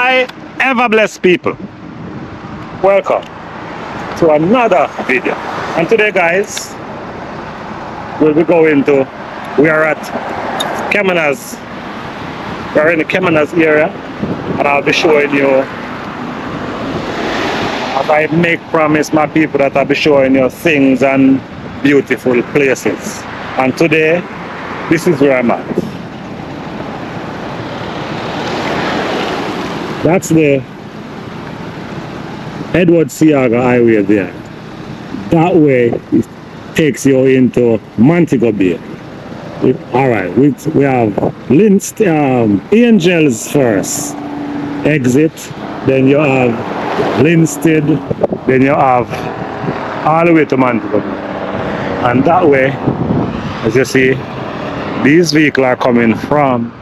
my ever blessed people, welcome to another video. And today guys, we'll be going to, we are at Kemenas. We're in the Kemenas area, and I'll be showing you, as I make promise my people, that I'll be showing you things and beautiful places. And today, this is where I'm at. That's the Edward Seaga Highway there. That way it takes you into Montego Bay. Alright, we have Angels first exit, then you have Linstead, then you have all the way to Montego Bay. And that way, as you see, these vehicles are coming from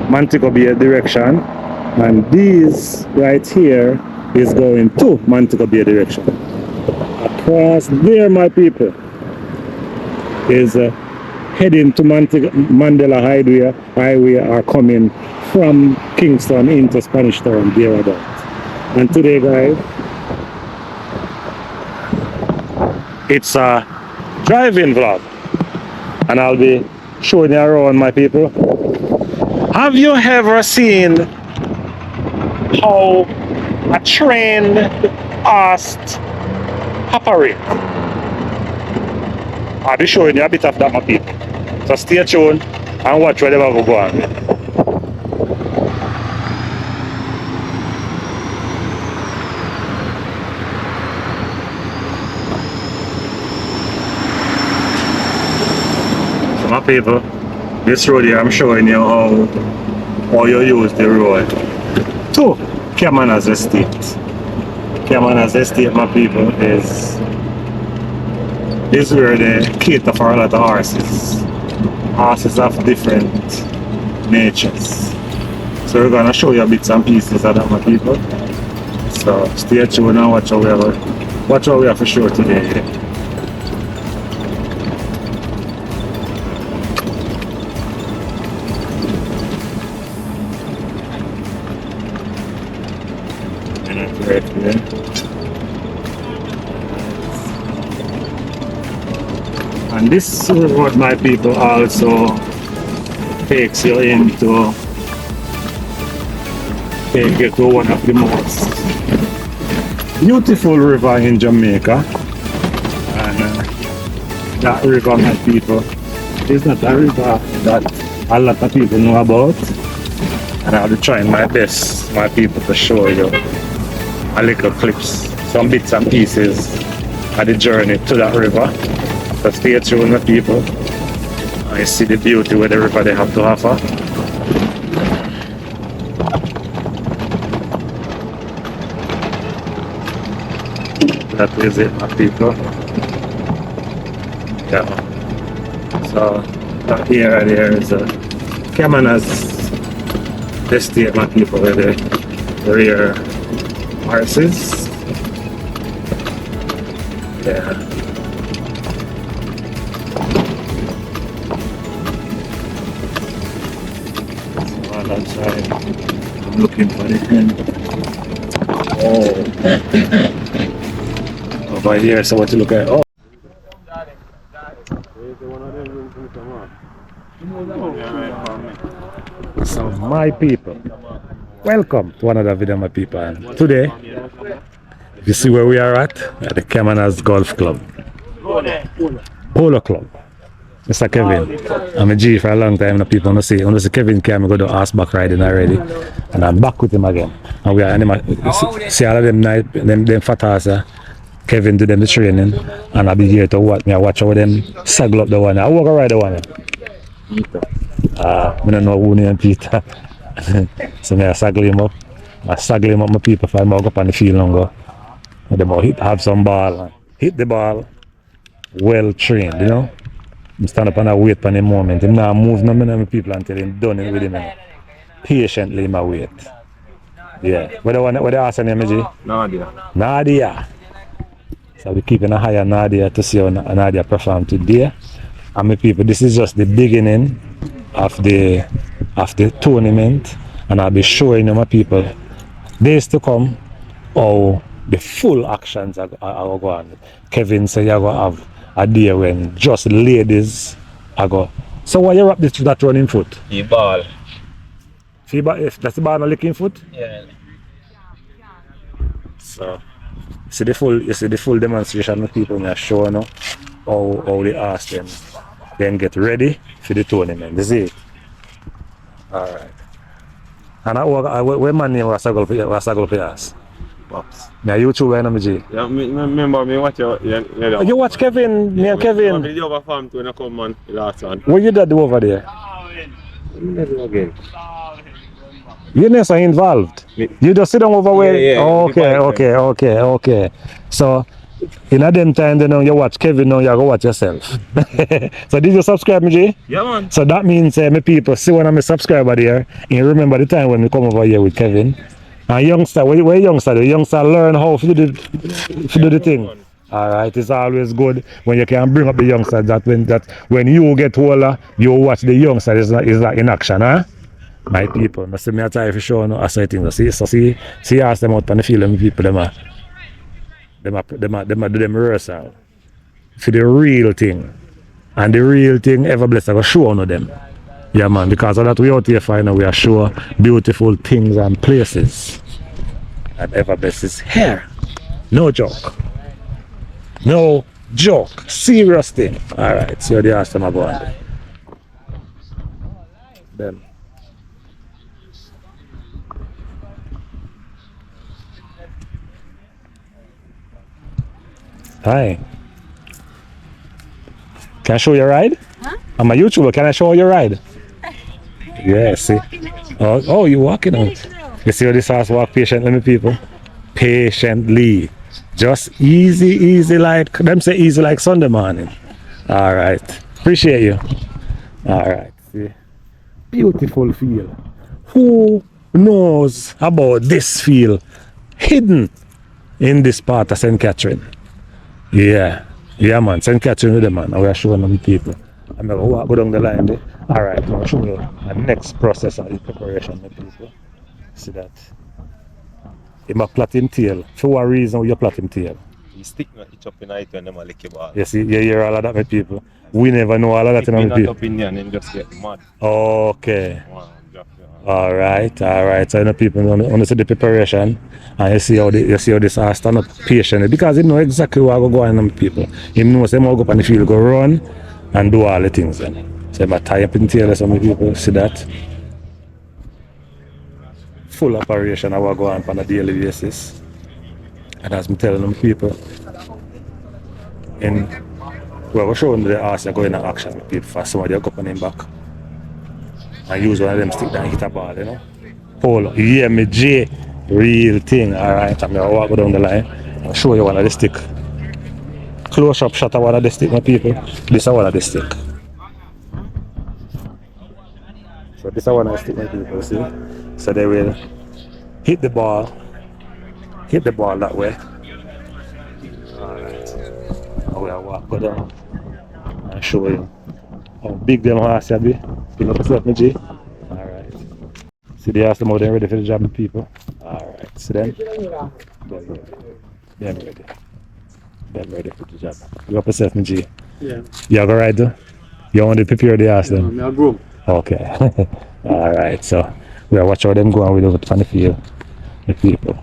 Montego Bay direction, and these right here is going to Montego Bay direction. Across there, my people, is heading to Mandela Highway are coming from Kingston into Spanish Town thereabouts. And today guys, it's a driving vlog, and I'll be showing you around, my people. Have you ever seen how a trained horse operate? I'll be showing you a bit of that, my people. So stay tuned and watch whatever we go on. So my people, this road here, I'm showing you how you use the road to Kemenas Estate. Kemenas Estate, my people, is where they cater for a lot of horses. Horses of different natures. So we're gonna show you bits and pieces of that, my people. So stay tuned and watch what we have for sure today. Right here. And this road, my people, also takes you into, take you to one of the most beautiful river in Jamaica. And that river, my people, is not a river that a lot of people know about. And I'll be trying my best, my people, to show you a little clips, some bits and pieces of the journey to that river. So stay tuned, my people. I see the beauty where the river they have to offer. That is it, my people. Yeah. So that here there is a Kemenas Estate, my people, where the rear horses. Yeah. Outside, I'm looking for the end. Oh, over here, so what you look at? Oh, so my people, welcome to another video, my people. And today, you see where we are at the Kemenas Golf Club, Polo Club. Mr. Kevin, I'm a G for a long time. People want to see Kevin came, go to horseback riding already, and I'm back with him again. And we are animal. See all of them night, them fat horses. Kevin do them the training, and I'll be here to watch me. I watch how them saddle up the one. I walk around the one. Peter. I don't know who named Peter. So I saddle him up. My people, if I walk up on the field and go. And them have some ball, hit the ball, well trained, you know. I stand up and I wait for the moment. I'm not moving no many people until I'm done with him. Patiently, I wait. Yeah. What the ask name is? Nadia. So we're keeping an eye on Nadia to see how Nadia perform today. And my people, this is just the beginning of the tournament, and I'll be showing you my people days to come, oh, the full actions are go on. Kevin said you're gonna have a day when just ladies are go. So why you wrap this to that running foot? The ball. See, but if that's the ball on licking foot? Yeah. So you see the full demonstration of people in show now how they ask them then get ready for the tournament. This is it. Alright. And when my name was Sagol Pias. Pops. Me a YouTuber and G. Yeah, remember me watch your You watch Kevin, me and Kevin. video over farm to when I come man the last one. What you did do over there? Never again. You're not so involved. You just sit down over where. Yeah, Okay. So in a them time, you know, you watch Kevin, now you go watch yourself. So did you subscribe, me, G? Yeah, man. So that means my people see when I'm a subscriber there, and you remember the time when we come over here with Kevin. And youngster, where youngster do? Youngster learn how to do the thing. Alright, it's always good when you can bring up the youngsters that when you get older, you watch the youngsters is like in action, huh? My people, I see me try for sure no aside things. See ask them out on the field and people them do them rehearsal for the real thing. And the real thing ever blessed I go show on them. Yeah man, because of that we out here find we are show beautiful things and places. And ever blessed is here. No joke. No joke. Serious thing. Alright, so they ask them about it. Them. Hi. Can I show you a ride? Huh? I'm a YouTuber. Can I show you a ride? Yeah, see. Oh, you're walking on. You see how this horse walk patiently, my people? Patiently. Just easy like, them say easy like Sunday morning. All right. Appreciate you. All right. See. Beautiful field. Who knows about this field hidden in this part of St. Catherine? Yeah man, St. Catherine with them man, and we are showing them people. I'm going to go down the line there. Alright, I'm going to show you the next process of the preparation with people. See that? I'm a plait him tail. For what reason you plait him tail? You stick it up in it when them a lick your ball. You see, you hear all of that my people. We never know all of that in my people. Up in there and then just get mad. Okay. Wow, Alright. So you know people on see the preparation and you see how this stand up patiently because he know exactly what go on with people. He knows him go up on the field, go run and do all the things then. So I tie up in tail some people, see that. Full operation I will go on a daily basis. And as I'm telling them people we're showing the ass are going into action with people for somebody will go up on him back. And use one of them stick and hit a ball, you know. Polo, you hear me, J, real thing. Alright, I'm gonna walk down the line and show you one of the stick. Close up shot of one of the stick, my people. This is one of the stick. So this is one of the stick, my people, see? So they will hit the ball that way. Alright. I will walk go down and show you how big them horse be. Pick up yourself, my G. Alright. See the horse them out there ready for the job, people. Alright, see them? Them ready. Them ready for the job. Pick up yourself, my G. Yeah. You have a ride though? You want to prepare the horse then? I'm a groom. Okay. Alright, so we are watching how them go and we over on the field. The people.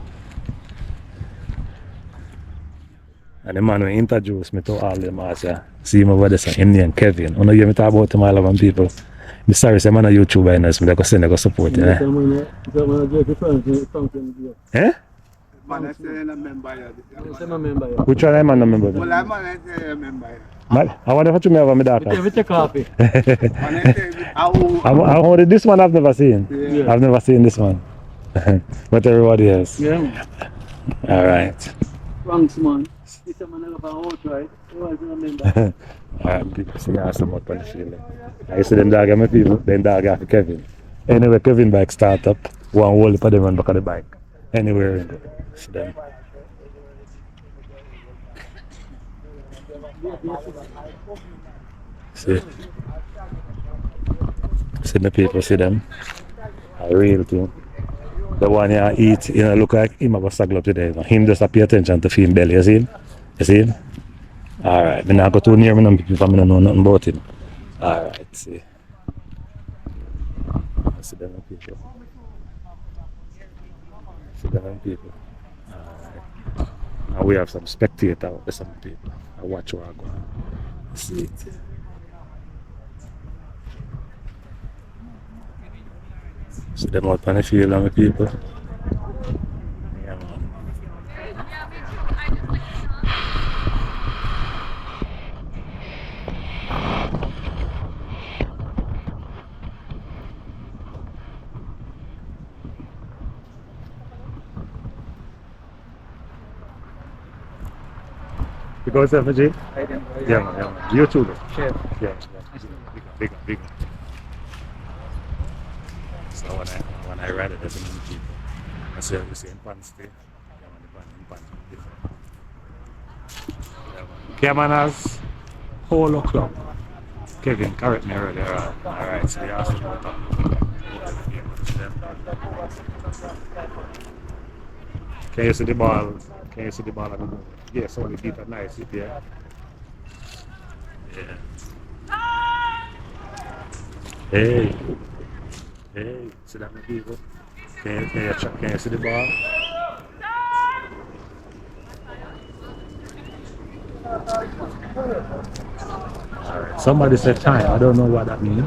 And the man who introduced me to all them as see him over there, him named Kevin. I know you talk about him all of them people. I'm sorry, say man a YouTuber and I go send I support you. Eh? Man, I say I'm a member here. Which one am I not member? Well, I'm a member here. I wonder what you mean about my daughter. With your coffee. This one I've never seen. Yeah. I've never seen this one. But everybody else. Yeah. Alright. Thanks, man. This is man of our right? Who is a member? Alright, people see us some up on the field. I see them dog my people, then dog after Kevin. Anyway, Kevin bike start up, one whole for them run back of the bike. Anywhere you go. See them. See the people, see them. A real thing. The one you eat, you know, look like him have a saddle up today. Him just pay attention to him belly, you see him? You see him? Alright, me not go too near me now because I don't know nothing about him. Alright, see. See them people. See them people. Alright. And we have some spectators out there, some people. I watch where I go. See it. See them out on the field and the people. Yeah, man. You go to FG? Yeah, man. YouTube. Chef. Yeah. Bigger. So when I ride it, there's many people. I say the same pants there. Camanaz Polo Club. Kevin, correct me earlier. Alright, so they asked me about that. Can you see the ball? Can you see the ball at the moment? Yeah, so the feet are nice, yeah. Yeah. Hey, see that many people? Can you see the ball? Alright, somebody said time, I don't know what that means.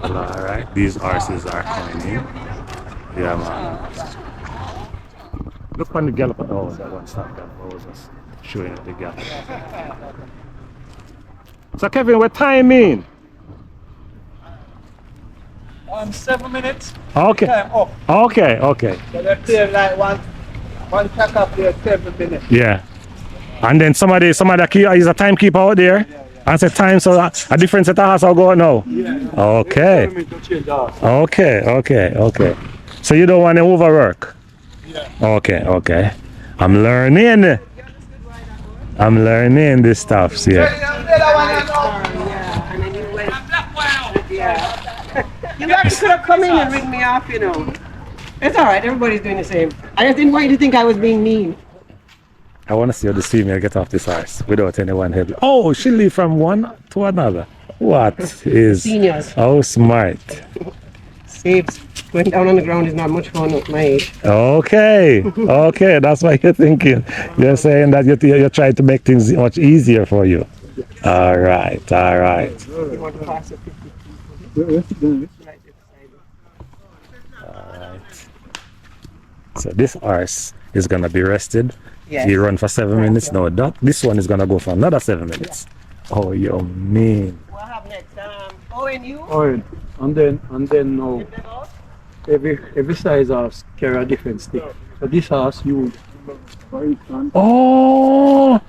Alright, these horses are coming in. Yeah, man. Look on the gallop. Oh, that one stop gallop. I was just showing the gallop. So Kevin, what time mean? 7 minutes. Okay. Time up. Okay. So they play like one track up there 7 minutes. Yeah. And then somebody is a timekeeper out there and say time, so a different set of horse will go out now. Yeah. Okay. Okay. So you don't want to overwork? Yeah. Okay. I'm learning this stuff, yeah. You guys could have come in and ring me off, you know. It's alright, everybody's doing the same. I just didn't want you to think I was being mean. I want to see how this female get off this horse without anyone helping. Oh, she leave from one to another. What is... Seniors. Oh, smart. Babes, going down on the ground is not much fun at my age. Okay, that's what you're thinking. You're saying that you're trying to make things much easier for you. All right. You want to pass it? Alright. So this horse is gonna be rested. Yes. He run for 7 minutes. No, this one is gonna go for another 7 minutes. Oh, you mean? What happened next? Owen, you? Oil. And then now every size horse carry a different stick. So this horse you Oh,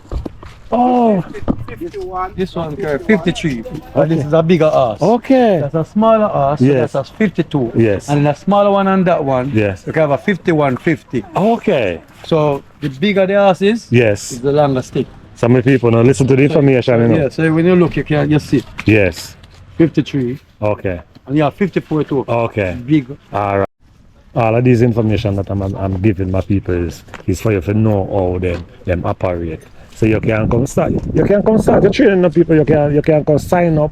51. This one carry 53. And this is a bigger horse. okay. That's a smaller horse. Yes. That's a 52. Yes. And a smaller one and that one. Yes. You can have a 51-50. Okay. So the bigger the horse is Yes. the longer stick. Some people now listen to the information, you know. Yeah, so when you look you can just see Yes. 53 Okay. and you have 54 too. Okay. Big. All right. All of this information that I'm giving my people is for you to know how them operate. So you can come start. You can come start. You're training the people. You can come sign up.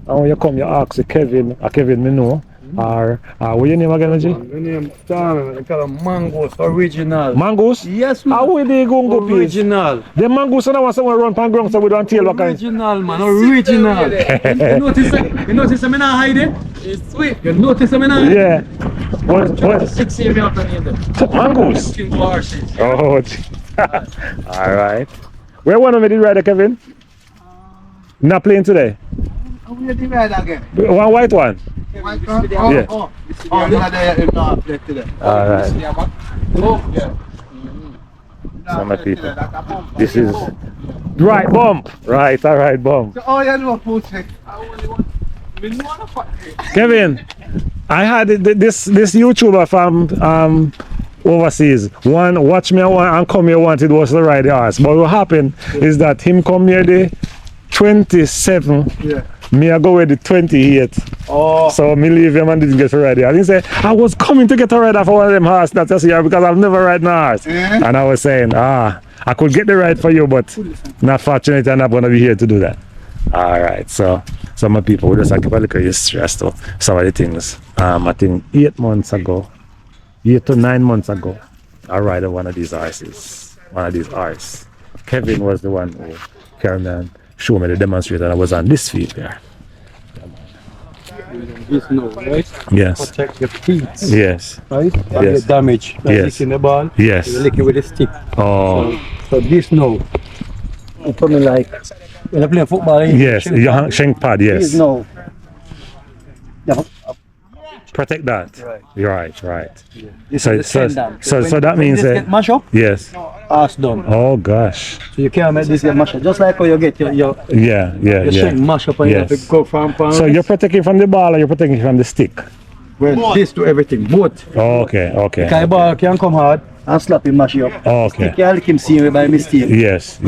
And when you come, you ask Kevin. Kevin, me know. Or what your name again, G? My name Tom. I call them Mangoes original. Mangoes? Yes, man. How will they go go please? Original. The mangoes are someone run pan ground so we don't tell what kind. Original, man. Original. You notice I'm not hide it? It's sweet. You notice I'm not hide it? Yeah. What? 6 years after the Mangoes? King horses. Oh, all right. Where one of me did ride, Kevin? Not playing today. Where did you ride again? One white one. White Yeah. Oh, today. All right. Oh, yeah. Some of people. This is right bump. Right. All right bump. Oh, yeah, no, food check. Kevin, I had this YouTuber from overseas. One watch me and come here wanted was to ride the horse. But what happened is that him come here the 27 Me I go with the 28. Oh. So me leave him and didn't get ready. I didn't say I was coming to get a ride for one of them horse that's just here because I've never ride a horse. And I was saying, I could get the ride for you, but not fortunate I'm not gonna be here to do that. Alright, so some of people will just keep a little history as to some of the things. I think 8 to 9 months ago, I ride one of these horses. Kevin was the one who carried me and showed me the demonstrator, and I was on this field there. This no, right? Yes. Protect your feet. Yes. Right? Yes. Yes. Get damage. Like Yes. in the ball. Yes. You lick it with a stick. Oh. So this no. It's something like when I play football. Yes. Your shank pad. Yes. This no. Yeah. Protect that. Right. Right. This So is the tendon. so when that means this get mash up, yes. ass done. Oh gosh. So you can't make this get mash up. Just like how you get your Yeah. shank mash up and you have Yes. to go from So you're protecting from the ball or you're protecting from the stick? well, this to everything, both. Oh, okay. Because the ball can come hard and slap him, mash you up. Oh, okay. You can't lick him see by mistake. Yes.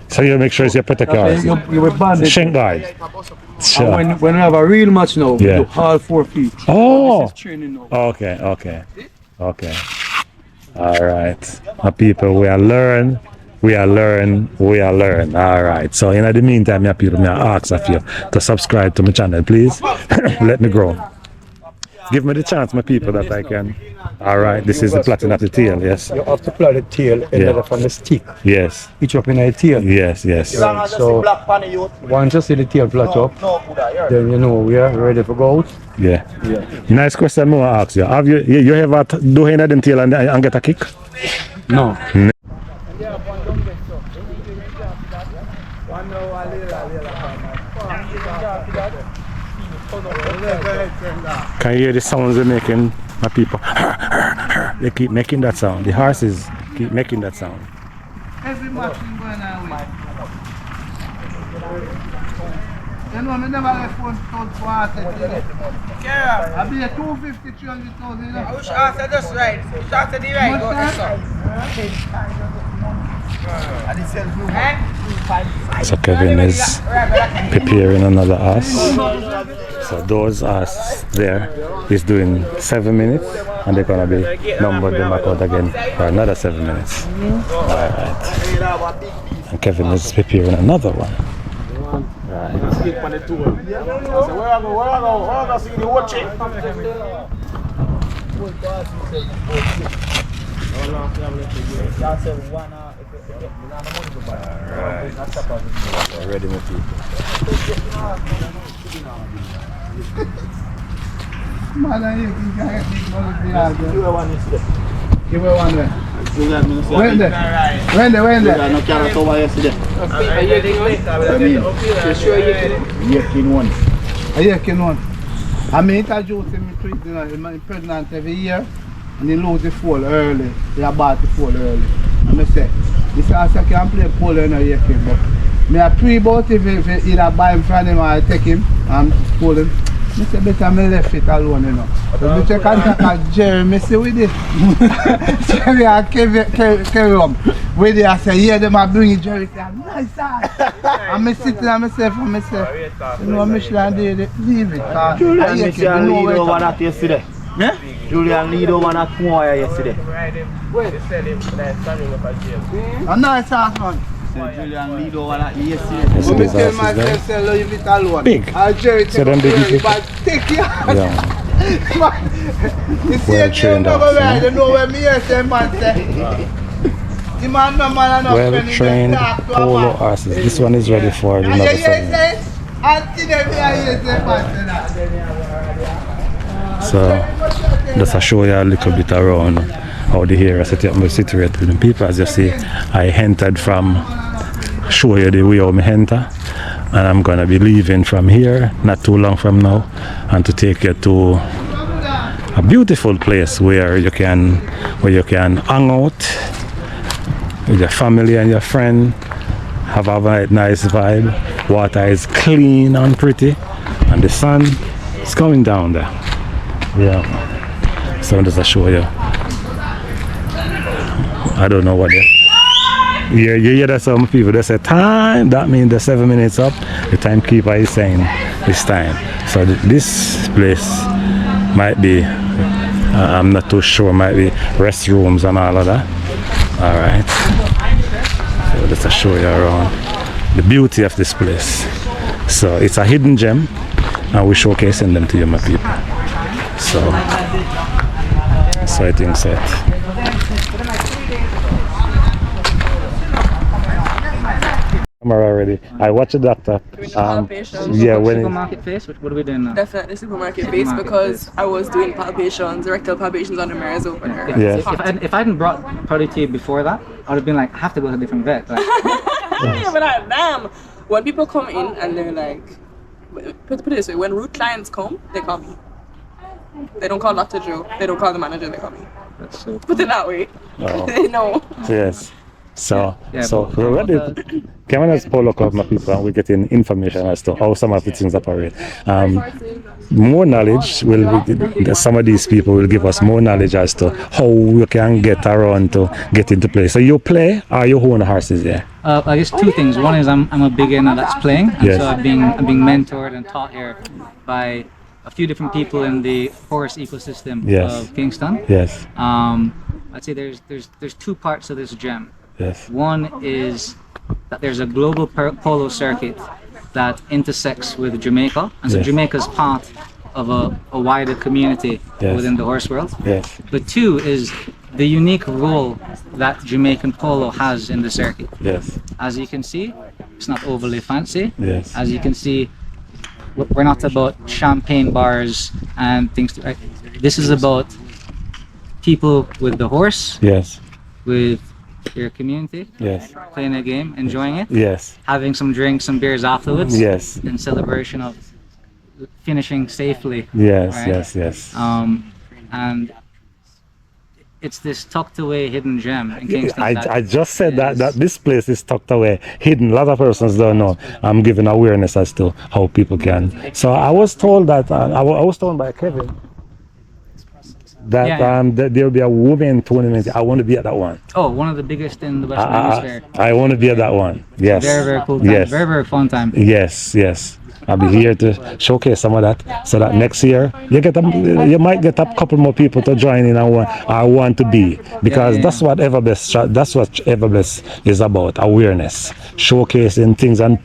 So you make sure you protect your Okay, horse. you will band it. Shank guard. And Sure. when we have a real match now, we Yeah. do all 4 feet. Oh. This is training now. Okay. All right. My people, we are learn. All right. So in the meantime, my people, I ask of you to subscribe to my channel, please. Let me grow. Give me the chance, my people, that I can. All right. This is the plaiting of the tail. Yes. You have to plait the tail instead from the stick. Yes. Each up in the tail. Yes. Right, so once you see the tail flat up, then you know we are ready for go out. Yeah. Nice question. I want to ask you. Have you ever do any of them tail and get a kick? No. Can you hear the sounds they're making, my people? They keep making that sound. The horses keep making that sound. Every match is going on with. You know, I never left one town for asset. Yeah. I be a 250, 300,000. You know? I wish I said just right. Shot to the right. Go So Kevin is preparing another ass. So those ass there is doing 7 minutes and they're gonna be numbered them back out again for another 7 minutes. Alright. And Kevin is preparing another one. Ready, my people. Man, you can get big money behind you. Give me one there. When there? When there? No carrot over yesterday. A year can one. I mean, introduce him to it, you know, he's pregnant every year and he lose the foal early. He bought the foal early. And I say, this house I can play polo in a year, but me I pray about if either buy him from him or I take him and pull him. I say better me left it alone, you know. So I take contact with Jerry, I say with it. Jerry and Kevin with it, I say, yeah, them are bringing Jerry. Say, nice house. And I sit there and myself and I say, you know, Michelin did leave it. Julian lead over that yesterday. Yeah? Julian lead over that more yesterday. A nice house, man. Julian lead over that yesterday. So me tell myself, say, leave it alone. Big. I'll Jerry take So them big Jerry, people. but take your Yeah. You see Well it, you trained know ox, where you know where me hear say man say. The man no man enough Well when he trained just talk to a polo man. horses. This one is ready for And another you hear 7 minutes. say, until them hear say man say that. So just to show you a little bit around how the area is situated with the people. As you see, I entered from, show you the way how I enter, and I'm gonna be leaving from here not too long from now, and to take you to a beautiful place where you can hang out with your family and your friend, have a nice vibe. Water is clean and pretty, and the sun is coming down there. Yeah. So I'm just to show you. I don't know what they. Yeah, you hear that some people they say time. That means the 7 minutes up. The timekeeper is saying this time. So this place might be, I'm not too sure, might be restrooms and all of that. All right. So let's just show you around the beauty of this place. So it's a hidden gem, and we're showcasing them to you, my people. So I think so. Already. I watched the doctor. Yeah, when supermarket face. What are we doing now? Definitely supermarket face because I was doing palpations, rectal palpations on the mirrors over there. Yes. If I hadn't brought Party T before that, I would have been like, I have to go to a different vet. Like, Yeah, but damn, when people come in and they're like, put it this way, when root clients come, they call me. They don't call Dr. Joe. They don't call the manager. They call me. that's so Put it that way. Oh. They know. Yes. So Yeah, we're ready. Cameron's Polo Club, my people, and we're getting information as to how some of the things operate. More knowledge some of these people will give us more knowledge as to how we can get around to get into play. So you play or you own horses there? I guess two things. One is I'm a beginner that's playing, and Yes. so I'm being mentored and taught here by a few different people in the horse ecosystem Yes. of Kingston. Yes. I'd say there's two parts of this gem. Yes. One is that there's a global polo circuit that intersects with Jamaica, and so Yes. Jamaica is part of a wider community Yes. within the horse world. Yes. But two is the unique role that Jamaican polo has in the circuit. Yes. As you can see, it's not overly fancy. Yes. As you can see, we're not about champagne bars and things. This is about people with the horse, Yes. with your community, Yes. playing a game, enjoying it, Yes. having some drinks, some beers afterwards, Yes. in celebration of finishing safely. Yes. Right. Yes. Yes. And it's this tucked away hidden gem in Kingston. I just said that this place is tucked away, hidden. A lot of persons don't know. I'm giving awareness as to how people can. So I was told that I was told by Kevin that Yeah. that there will be a women tournament. I want to be at that one. one of the biggest in the Western Hemisphere. I want to be at that one. Yes. Very, very cool time. Yes. Very, very fun time. Yes. Yes. I'll be here to showcase some of that, so that next year you might get a couple more people to join in and want to be, because Yeah. that's what Everbless is about: awareness, showcasing things and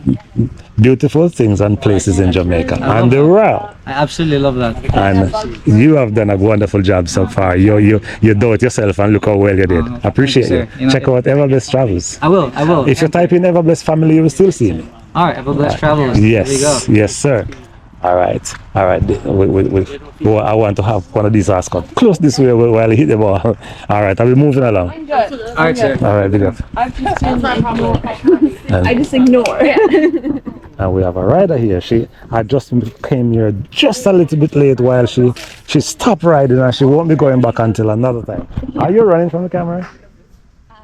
beautiful things and places in Jamaica and the world. I absolutely love that. And you have done a wonderful job so far. You do it yourself, and look how well you did. Appreciate thank you. you, sir. You know, Check out Everbless Travels. I will. If you type in Everbless family, you will still see me. All right, Everbless Travels. Yes, There we go. yes, sir. All right. I want to have one of these horses come close this way while I hit the ball. All right, I'll be moving along. All right, sir. All right, big up. I just ignore. And we have a rider here. I just came here just a little bit late while she stopped riding, and she won't be going back until another time. Are you running from the camera?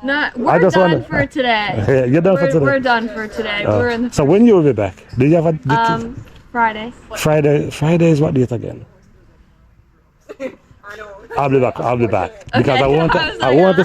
Not, we're just done wonder- for today. Yeah, you're done for today. We're done for today. We're in the So when you will be back? Do you have a Friday. Friday is what date again? I'll be back because Okay. I want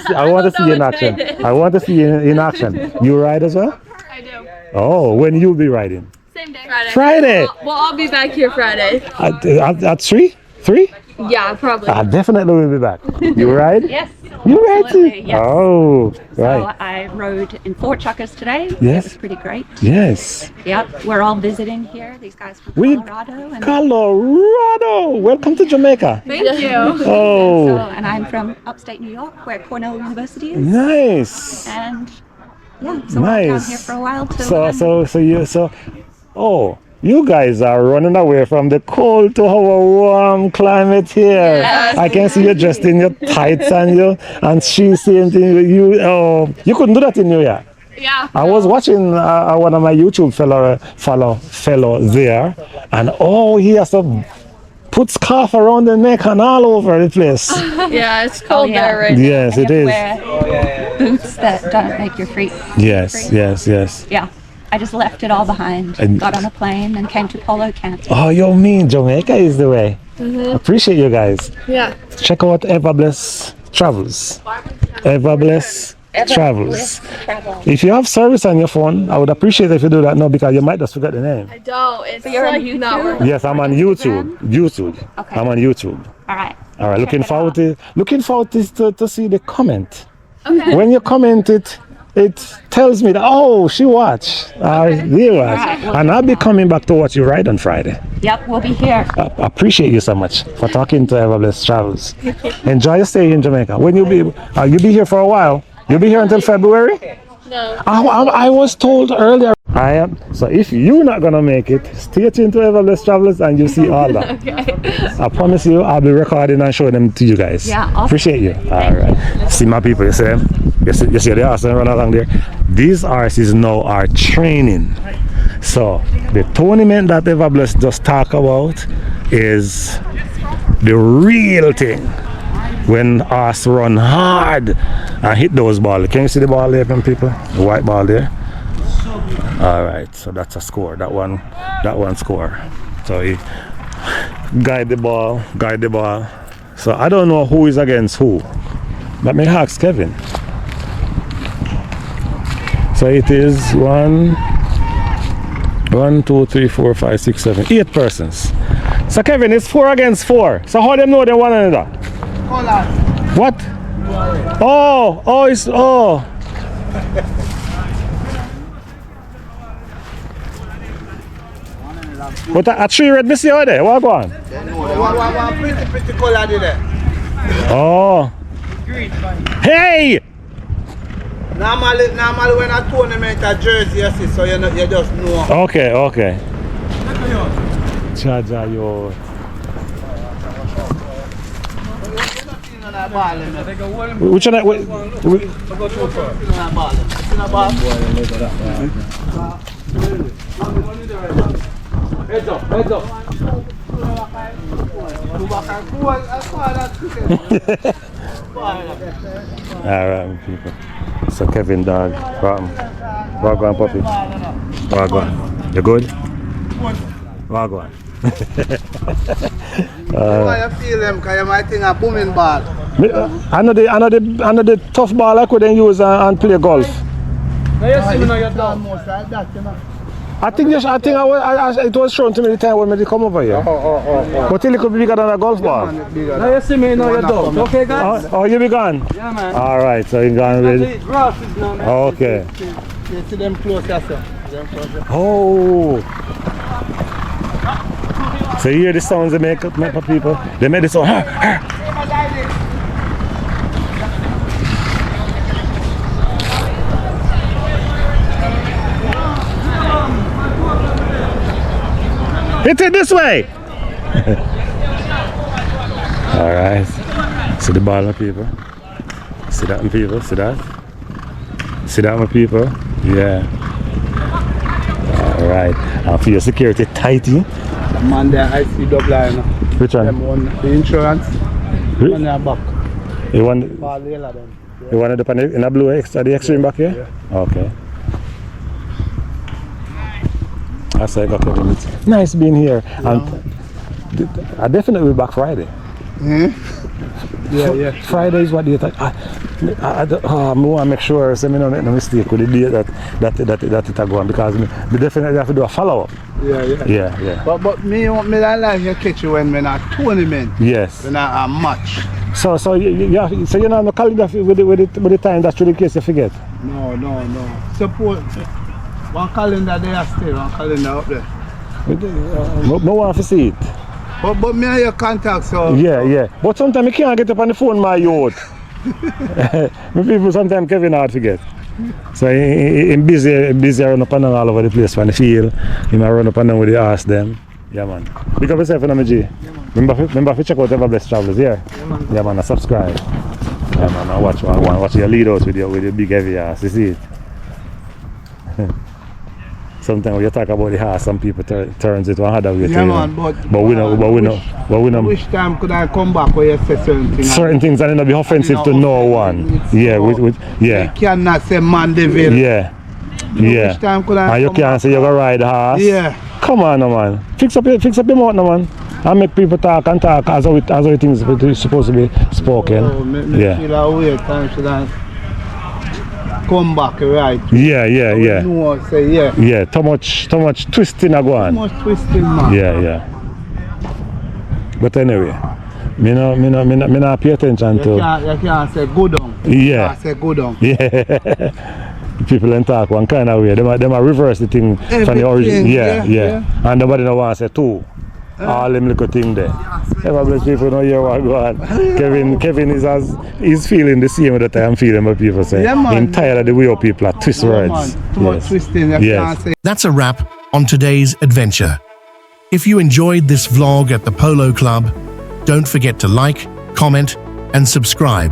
to see you in action. I want to see you in action. You ride as well? I do. Oh, when you be riding? Same day. Friday. Friday. Well, I'll be back here Friday. At 3? 3? Yeah, probably. I definitely will be back. You ride? Yes. You ride too? Absolutely, yes. Oh, So right. I rode in Fort Chuckers today. Yes. It was pretty great. Yes. Yep. We're all visiting here. These guys from We- Colorado. And Colorado. Welcome to Jamaica. Thank you. Oh, and I'm from upstate New York, where Cornell University is. nice. And yeah, so we're down Nice. here for a while too. You guys are running away from the cold to our warm climate here. Yes. I can see you dressed in your tights and she's same thing. You couldn't do that in New York. Yeah. I was watching one of my YouTube fellow there, and he has to put scarf around the neck and all over the place. Yeah, it's cold yeah. there right Yes, And it you is. have to wear boots that don't make your feet. Yes, yes, yes. Yeah. I just left it all behind. And- Got on a plane and came to polo camp. Oh, you mean Jamaica is the way. Appreciate you guys. Yeah. Check out Everbless Travels. Everbless Travels. If you have service on your phone, I would appreciate if you do that now because you might just forget the name. I don't. It's like not working. Yes, I'm on YouTube. Okay. I'm on YouTube. All right. All right. Looking forward to see the comment. Okay. When you comment it tells me that she watched. You watch. Alright, well, And I'll be coming back to watch you ride on Friday. Yep, we'll be here. I appreciate you so much for talking to Everblessed Travels. Enjoy your stay in Jamaica. When you'll be here for a while. You'll be here until February? No. I was told earlier. I am. So if you're not gonna make it, stay tuned to Everblessed Travels and you see all that. Okay. I promise you, I'll be recording and showing them to you guys. Yeah, awesome. Appreciate you. All right. See my people. You see them? You see the horses run along there. These horses now are training. So the tournament that Everblessed just talk about is the real thing. When us run hard and hit those balls. Can you see the ball there, people? The white ball there. All right, so that's a score. That one score. So he guide the ball. So I don't know who is against who. Let me ask Kevin. So it is 1, 2, 3, 4, 5, 6, 7, 8 persons. So Kevin, it's 4 against 4. So how do they know they one another? What? It's What a tree red me see out there? What go on? One pretty color there. Oh. Hey! Normally when a tournament a jersey you see, so you just know. Okay. Chaja yo. Which one? Heads up. Alright, people. So Kevin dog, Wagwan puppy. Wagwan. You good? Wagwan. I feel them because you might think a booming ball. I know the tough ball I couldn't use and play golf. I think it was shown to me the time when I come over here. But it could be bigger than a golf ball. Now you see me, now you're done. Okay, guys? Oh, you be gone? Yeah, man. Alright, so you're gone with. Grass is now, man. Okay. You see them close, sir. Oh. So you hear the sounds they make for people? They make the sound. Hit it this way! Alright. See the ball, my people? See that, my people? See that? See that, my people? Yeah. Alright. And for your security, tighty. Man, there I see double line. Which one? Them one, the insurance. On their back. You want Ball yellow them. you want it in a blue extra the extreme back here? Yeah. Okay. I say okay. It's nice being here. And I definitely will be back Friday. Yeah. Friday is what do you think? I want to make sure so I don't make no mistake with the date that it go on because we definitely have to do a follow up. Yeah. But me I like you catch you when we're at tournament. Yes. When a match. So you know no calendar with the time that's really case you forget. No. Suppose one calendar there still, one calendar up there. No one to see it. But me and your contact, so. Yeah. But sometimes I can't get up on the phone, my youth. My people sometimes Kevin hard to get. So I'm busy run up and down all over the place from the field. He might run up and down with the ass them. Yeah, man. Pick up yourself in G. Remember to check out Everblessed Travels, yeah? Yeah, man, subscribe. Yeah, man, I watch your lead out with your big heavy ass, you see it? Sometimes when you talk about the horse, some people turns it one other way. Yeah, man, but we know. Which time could I come back where you say certain things? Certain things and not be offensive to no one. Yeah. You cannot say Mandeville. Yeah. Which time could I and you can't say you're gonna ride a horse. Yeah. Come on, no, man. Fix up your mouth, no, man. And make people talk as how things are supposed to be spoken. Me feel a weird time should I. come back right. Yeah, yeah, yeah. No, say yeah. Yeah, too much twisting a go Too on. much twisting, man. Yeah, yeah. But anyway, me not pay attention You to. can't say go down. Yeah. You can't say go down. Yeah. People in talk one kind of way. Them a reverse the thing from the origin. Yeah. And nobody no want to say two. All them little thing there. Ever bless people know hear what go on. Kevin is feeling the same that I am feeling, but people say. Yeah, man. I'm tired of the way people are twist words. Man. Too much twisting. You can't say. That's a wrap on today's adventure. If you enjoyed this vlog at the Polo Club, don't forget to like, comment, and subscribe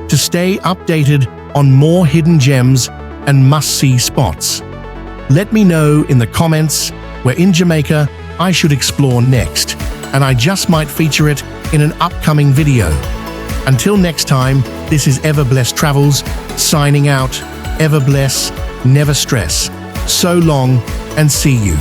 to stay updated on more hidden gems and must-see spots. Let me know in the comments where in Jamaica I should explore next, and I just might feature it in an upcoming video. Until next time, this is Ever Bless Travels, signing out. Ever bless, never stress. So long, and see you.